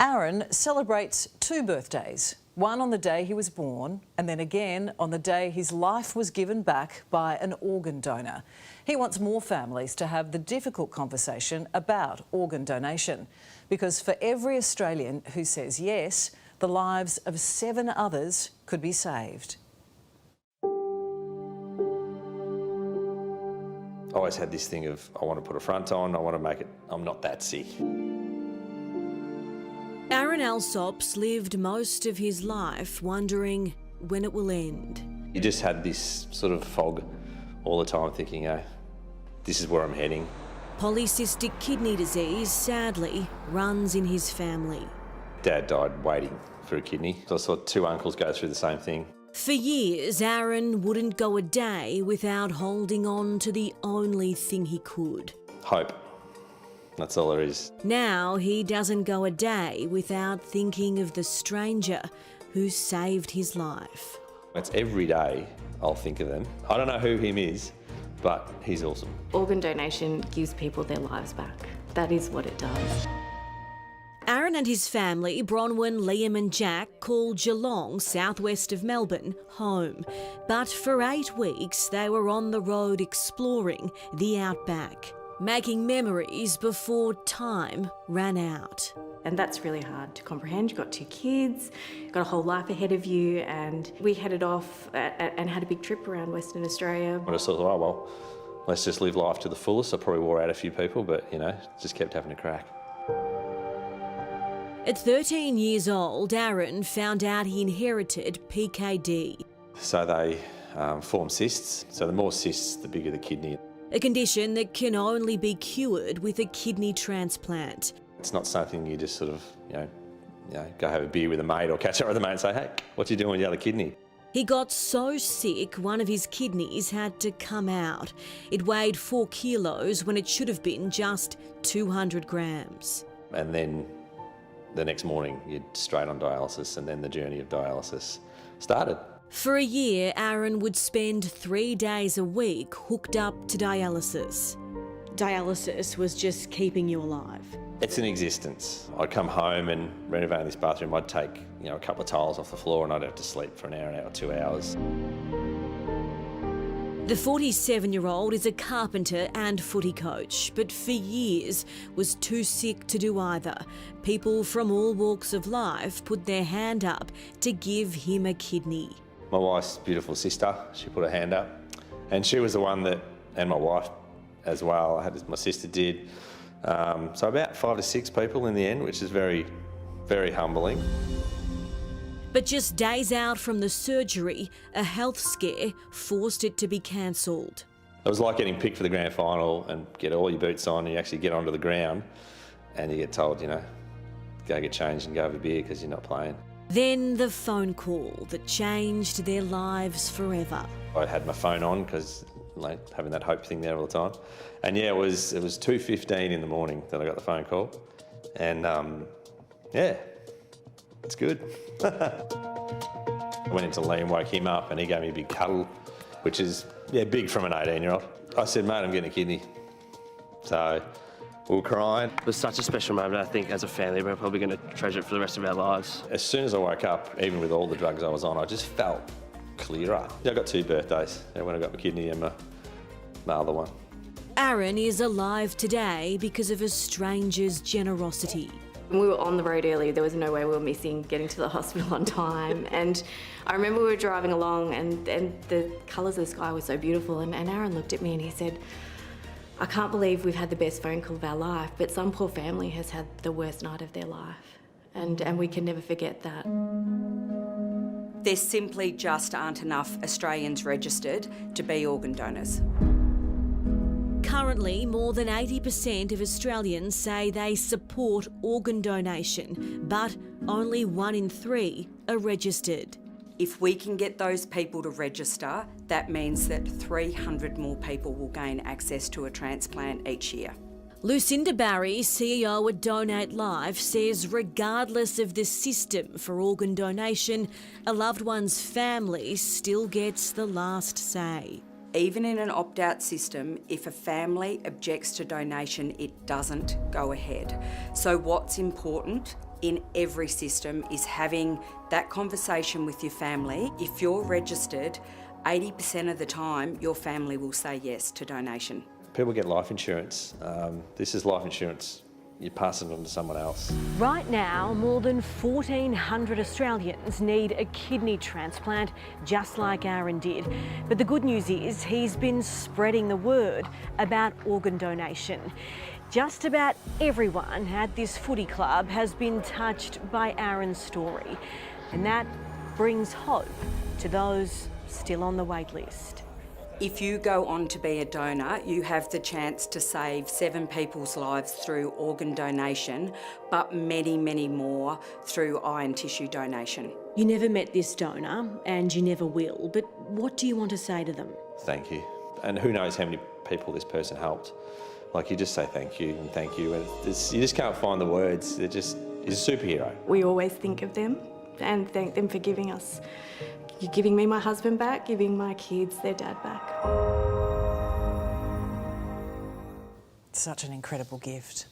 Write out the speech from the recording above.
Aaron celebrates 2 birthdays, one on the day he was born and then again on the day his life was given back by an organ donor. He wants more families to have the difficult conversation about organ donation, because for every Australian who says yes, the lives of 7 others could be saved. I always had this thing of, I want to put a front on, I want to make it, I'm not that sick. Aaron Alsops lived most of his life wondering when it will end. You just had this sort of fog all the time thinking, this is where I'm heading. Polycystic kidney disease, sadly, runs in his family. Dad died waiting for a kidney. So I saw 2 uncles go through the same thing. For years, Aaron wouldn't go a day without holding on to the only thing he could. Hope. That's all there is. Now he doesn't go a day without thinking of the stranger who saved his life. It's every day I'll think of them. I don't know who him is, but he's awesome. Organ donation gives people their lives back. That is what it does. Aaron and his family, Bronwyn, Liam and Jack, call Geelong, southwest of Melbourne, home. But for 8 weeks they were on the road exploring the outback, making memories before time ran out. And that's really hard to comprehend. You've got 2 kids, got a whole life ahead of you, and we headed off and had a big trip around Western Australia. I just thought, oh well, let's just live life to the fullest. I probably wore out a few people, but you know, just kept having a crack. At 13 years old, Aaron found out he inherited PKD. So they form cysts. So the more cysts, the bigger the kidney. A condition that can only be cured with a kidney transplant. It's not something you just sort of, go have a beer with a mate or catch up with a mate and say, hey, what you doing with the other kidney? He got so sick, one of his kidneys had to come out. It weighed 4 kilos when it should have been just 200 grams. And then the next morning, you're straight on dialysis, and then the journey of dialysis started. For a year, Aaron would spend 3 days a week hooked up to dialysis. Dialysis was just keeping you alive. It's an existence. I'd come home and renovating this bathroom, I'd take a couple of tiles off the floor and I'd have to sleep for an hour, 2 hours. The 47-year-old is a carpenter and footy coach, but for years was too sick to do either. People from all walks of life put their hand up to give him a kidney. My wife's beautiful sister, she put her hand up, and she was the one that, and my wife as well, my sister did. So about 5 to 6 people in the end, which is very, very humbling. But just days out from the surgery, a health scare forced it to be cancelled. It was like getting picked for the grand final and get all your boots on, and you actually get onto the ground and you get told, go get changed and go have a beer because you're not playing. Then the phone call that changed their lives forever. I had my phone on because having that hope thing there all the time. And yeah, it was 2:15 in the morning that I got the phone call. And yeah, it's good. I went into Liam, woke him up, and he gave me a big cuddle, which is, big from an 18-year-old. I said, mate, I'm getting a kidney. So we were crying. It was such a special moment. I think as a family, we're probably going to treasure it for the rest of our lives. As soon as I woke up, even with all the drugs I was on, I just felt clearer. I got 2 birthdays, when I got my kidney and my other one. Aaron is alive today because of a stranger's generosity. When we were on the road earlier, there was no way we were missing getting to the hospital on time. And I remember we were driving along and the colours of the sky were so beautiful, and Aaron looked at me and he said, I can't believe we've had the best phone call of our life, but some poor family has had the worst night of their life. And we can never forget that. There simply just aren't enough Australians registered to be organ donors. Currently, more than 80% of Australians say they support organ donation, but only 1 in 3 are registered. If we can get those people to register, that means that 300 more people will gain access to a transplant each year. Lucinda Barry, CEO at Donate Life, says regardless of the system for organ donation, a loved one's family still gets the last say. Even in an opt-out system, if a family objects to donation, it doesn't go ahead. So what's important in every system is having that conversation with your family. If you're registered, 80% of the time your family will say yes to donation. People get life insurance. This is life insurance. You pass it on to someone else. Right now, more than 1,400 Australians need a kidney transplant, just like Aaron did. But the good news is he's been spreading the word about organ donation. Just about everyone at this footy club has been touched by Aaron's story, and that brings hope to those still on the wait list. If you go on to be a donor, you have the chance to save 7 people's lives through organ donation, but many, many more through eye and tissue donation. You never met this donor, and you never will, but what do you want to say to them? Thank you. And who knows how many people this person helped. Like, you just say thank you and thank you, and you just can't find the words. He's a superhero. We always think of them and thank them for giving us, giving me my husband back, giving my kids their dad back. Such an incredible gift.